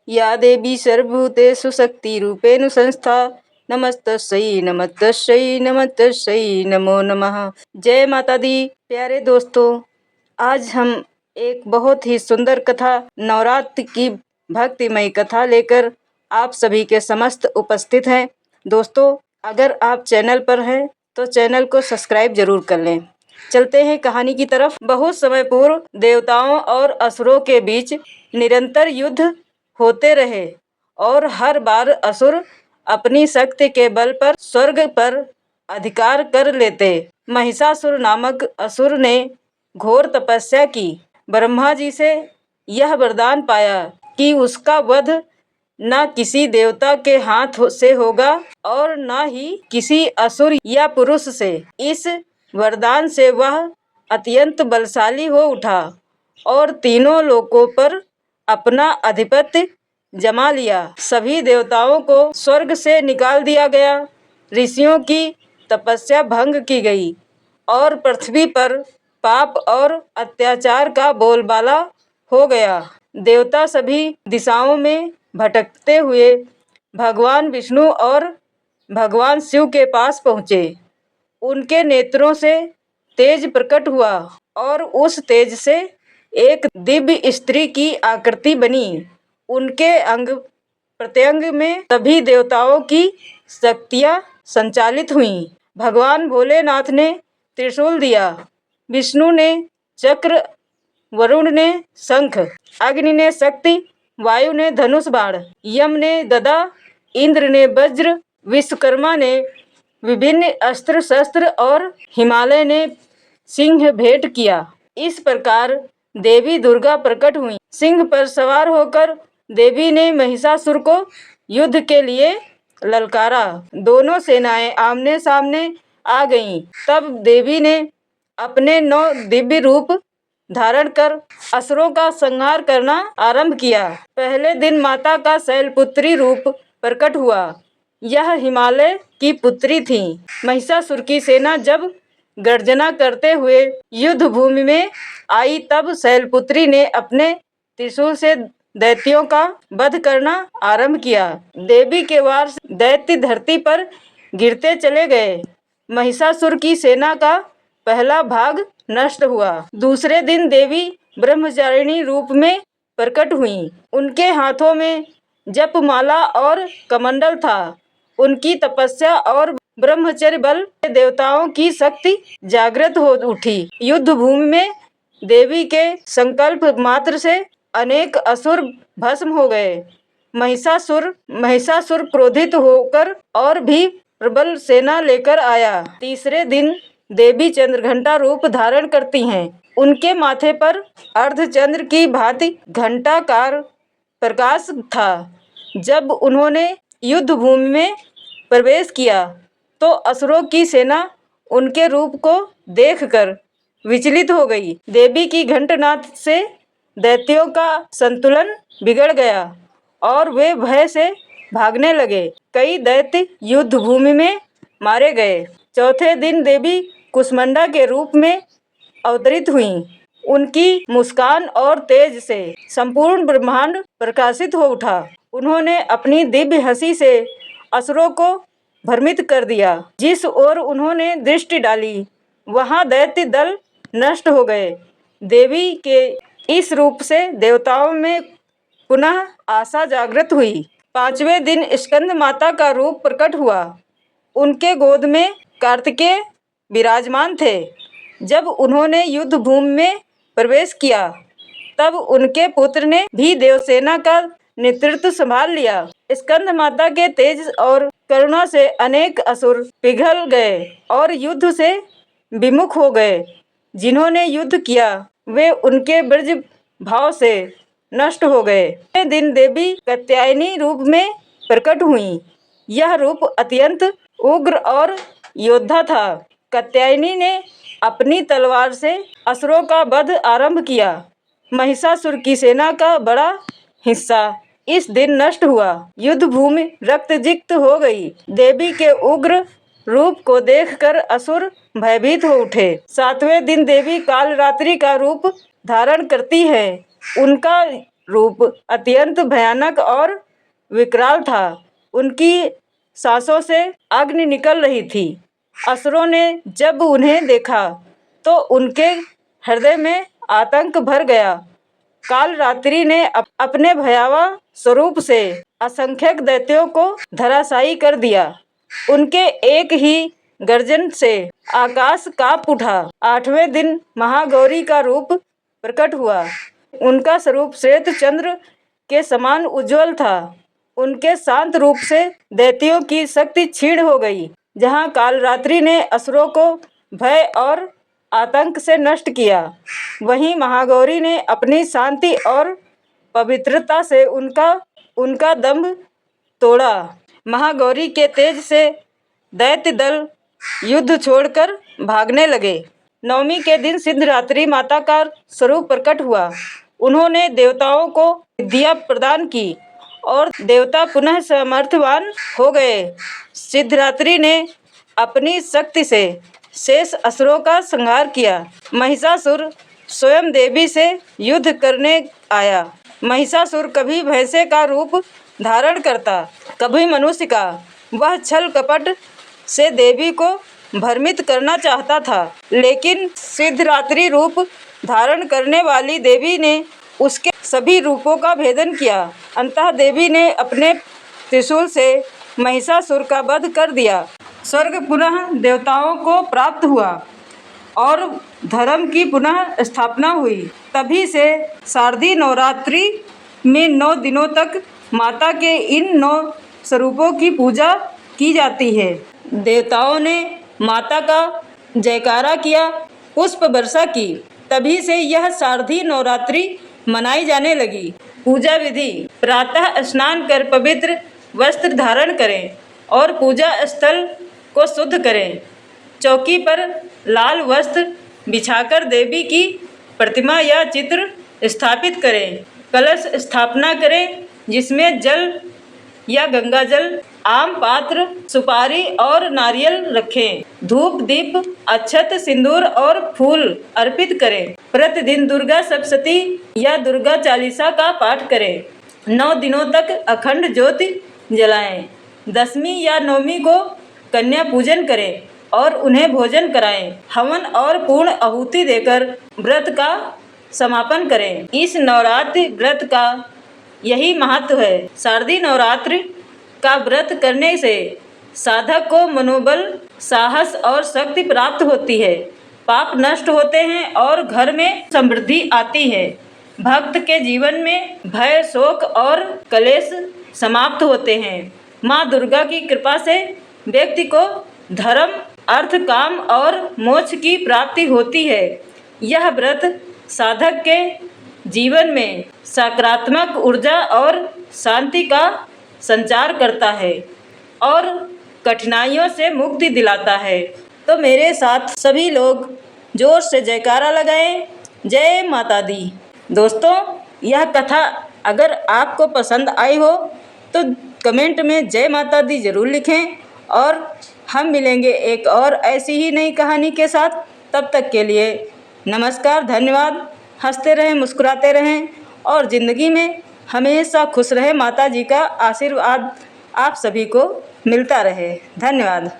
या देवी सर्वभूतेषु शक्तिरूपेण संस्था नमस्तस्यै नमो नमः। जय माता दी। प्यारे दोस्तों, आज हम एक बहुत ही सुंदर कथा, नवरात्र की भक्तिमय कथा लेकर आप सभी के समस्त उपस्थित हैं। दोस्तों, अगर आप चैनल पर हैं तो चैनल को सब्सक्राइब जरूर कर लें। चलते हैं कहानी की तरफ। बहुत समय पूर्व देवताओं और असुरों के बीच निरंतर युद्ध होते रहे और हर बार असुर अपनी शक्ति के बल पर स्वर्ग पर अधिकार कर लेते। महिषासुर नामक असुर ने घोर तपस्या की। ब्रह्मा जी से यह वरदान पाया कि उसका वध न किसी देवता के हाथ से होगा और न ही किसी असुर या पुरुष से। इस वरदान से वह अत्यंत बलशाली हो उठा और तीनों लोकों पर अपना आधिपत्य जमा लिया। सभी देवताओं को स्वर्ग से निकाल दिया गया। ऋषियों की तपस्या भंग की गई और पृथ्वी पर पाप और अत्याचार का बोलबाला हो गया। देवता सभी दिशाओं में भटकते हुए भगवान विष्णु और भगवान शिव के पास पहुँचे। उनके नेत्रों से तेज प्रकट हुआ और उस तेज से एक दिव्य स्त्री की आकृति बनी। उनके अंग प्रत्यंग में सभी देवताओं की शक्तियां संचालित हुईं। भगवान भोलेनाथ ने त्रिशूल दिया, विष्णु ने चक्र, वरुण ने शंख, अग्नि ने शक्ति, वायु ने धनुष बाण, यम ने गदा, इंद्र ने वज्र, विश्वकर्मा ने विभिन्न अस्त्र शस्त्र और हिमालय ने सिंह भेंट किया। इस प्रकार देवी दुर्गा प्रकट हुई। सिंह पर सवार होकर देवी ने महिषासुर को युद्ध के लिए ललकारा। दोनों सेनाएं आमने सामने आ गईं। तब देवी ने अपने 9 दिव्य रूप धारण कर असुरों का संहार करना आरंभ किया। पहले दिन माता का शैलपुत्री रूप प्रकट हुआ। यह हिमालय की पुत्री थी। महिषासुर की सेना जब गर्जना करते हुए युद्ध भूमि में आई, तब शैलपुत्री ने अपने त्रिशूल से दैत्यों का वध करना आरंभ किया। देवी के वार से दैत्य धरती पर गिरते चले गए। महिषासुर की सेना का पहला भाग नष्ट हुआ। दूसरे दिन देवी ब्रह्मचारिणी रूप में प्रकट हुई। उनके हाथों में जपमाला और कमंडल था। उनकी तपस्या और ब्रह्मचर्य बल से देवताओं की शक्ति जागृत हो उठी। युद्ध भूमि में देवी के संकल्प मात्र से अनेक असुर भस्म हो गए। महिषासुर क्रोधित होकर और भी प्रबल सेना लेकर आया। तीसरे दिन देवी चंद्रघंटा रूप धारण करती हैं। उनके माथे पर अर्धचंद्र की भांति घंटाकार प्रकाश था। जब उन्होंने युद्ध भूमि में प्रवेश किया तो असुरों की सेना उनके रूप को देखकर विचलित हो गई। देवी की घंटनाद से दैत्यों का संतुलन बिगड़ गया और वे भय से भागने लगे। कई दैत्य युद्ध भूमि में मारे गए। चौथे दिन देवी कुष्मांडा के रूप में अवतरित हुईं। उनकी मुस्कान और तेज से संपूर्ण ब्रह्मांड प्रकाशित हो उठा। उन्होंने अपनी दिव्य हंसी से असुरों को भ्रमित कर दिया। जिस ओर उन्होंने दृष्टि डाली वहां दैत्य दल नष्ट हो गए। देवी के इस रूप से देवताओं में पुनः आशा जागृत हुई। 5वें दिन स्कंद माता का रूप प्रकट हुआ। उनके गोद में कार्तिकेय विराजमान थे। जब उन्होंने युद्ध भूमि में प्रवेश किया तब उनके पुत्र ने भी देवसेना का नेतृत्व संभाल लिया। स्कंद माता के तेज और करुणा से अनेक असुर पिघल गए और युद्ध से विमुख हो गए। जिन्होंने युद्ध किया वे उनके ब्रज भाव से नष्ट हो गए। अगले दिन देवी कात्यायनी रूप में प्रकट हुई। यह रूप अत्यंत उग्र और योद्धा था। कात्यायनी ने अपनी तलवार से असुरों का वध आरंभ किया। महिषासुर की सेना का बड़ा हिस्सा इस दिन नष्ट हुआ। युद्ध भूमि रक्तसिक्त हो गई। देवी के उग्र रूप को देखकर असुर भयभीत हो उठे। 7वें दिन देवी कालरात्रि का रूप धारण करती है। उनका रूप अत्यंत भयानक और विकराल था। उनकी सांसों से अग्नि निकल रही थी। असुरों ने जब उन्हें देखा तो उनके हृदय में आतंक भर गया। कालरात्रि ने अपने भयावह स्वरूप से असंख्यक दैत्यों को धराशायी कर दिया। उनके एक ही गर्जन से आकाश कांप उठा। 8वें दिन महागौरी का रूप प्रकट हुआ। उनका स्वरूप श्वेत चंद्र के समान उज्जवल था। उनके शांत रूप से दैत्यों की शक्ति क्षीण हो गई। जहाँ कालरात्रि ने असुरों को भय और आतंक से नष्ट किया, वहीं महागौरी ने अपनी शांति और पवित्रता से उनका दंभ तोड़ा। महागौरी के तेज से दैत्य दल युद्ध छोड़कर भागने लगे। 9वीं के दिन सिद्धरात्रि माता का स्वरूप प्रकट हुआ। उन्होंने देवताओं को विद्या प्रदान की और देवता पुनः समर्थवान हो गए। सिद्धरात्रि ने अपनी शक्ति से शेष असुरों का संहार किया। महिषासुर स्वयं देवी से युद्ध करने आया। महिषासुर कभी भैंसे का रूप धारण करता, कभी मनुष्य का। वह छल कपट से देवी को भ्रमित करना चाहता था, लेकिन सिद्धरात्रि रूप धारण करने वाली देवी ने उसके सभी रूपों का भेदन किया। अंततः देवी ने अपने त्रिशूल से महिषासुर का वध कर दिया। स्वर्ग पुनः देवताओं को प्राप्त हुआ और धर्म की पुनः स्थापना हुई। तभी से शारदीय नवरात्रि में 9 दिनों तक माता के इन 9 स्वरूपों की पूजा की जाती है। देवताओं ने माता का जयकारा किया, पुष्प वर्षा की। तभी से यह शारदीय नवरात्रि मनाई जाने लगी। पूजा विधि: प्रातः स्नान कर पवित्र वस्त्र धारण करें और पूजा स्थल को शुद्ध करें। चौकी पर लाल वस्त्र बिछाकर देवी की प्रतिमा या चित्र स्थापित करें। कलश स्थापना करें जिसमें जल या गंगा जल, आम पात्र, सुपारी और नारियल रखें। धूप, दीप, अक्षत, सिंदूर और फूल अर्पित करें। प्रतिदिन दुर्गा सप्तशती या दुर्गा चालीसा का पाठ करें। 9 दिनों तक अखंड ज्योति जलाएं। 10वीं या 9वीं को कन्या पूजन करें और उन्हें भोजन कराएं। हवन और पूर्ण आहुति देकर व्रत का समापन करें। इस नवरात्रि व्रत का यही महत्व है। शारदीय नवरात्रि का व्रत करने से साधक को मनोबल, साहस और शक्ति प्राप्त होती है। पाप नष्ट होते हैं और घर में समृद्धि आती है। भक्त के जीवन में भय, शोक और कलेश समाप्त होते हैं। माँ दुर्गा की कृपा से व्यक्ति को धर्म, अर्थ, काम और मोक्ष की प्राप्ति होती है। यह व्रत साधक के जीवन में सकारात्मक ऊर्जा और शांति का संचार करता है और कठिनाइयों से मुक्ति दिलाता है। तो मेरे साथ सभी लोग जोर से जयकारा लगाएं, जय माता दी। दोस्तों, यह कथा अगर आपको पसंद आई हो तो कमेंट में जय माता दी ज़रूर लिखें और हम मिलेंगे एक और ऐसी ही नई कहानी के साथ। तब तक के लिए नमस्कार, धन्यवाद। हंसते रहें, मुस्कुराते रहें और ज़िंदगी में हमेशा खुश रहें। माता जी का आशीर्वाद आप सभी को मिलता रहे। धन्यवाद।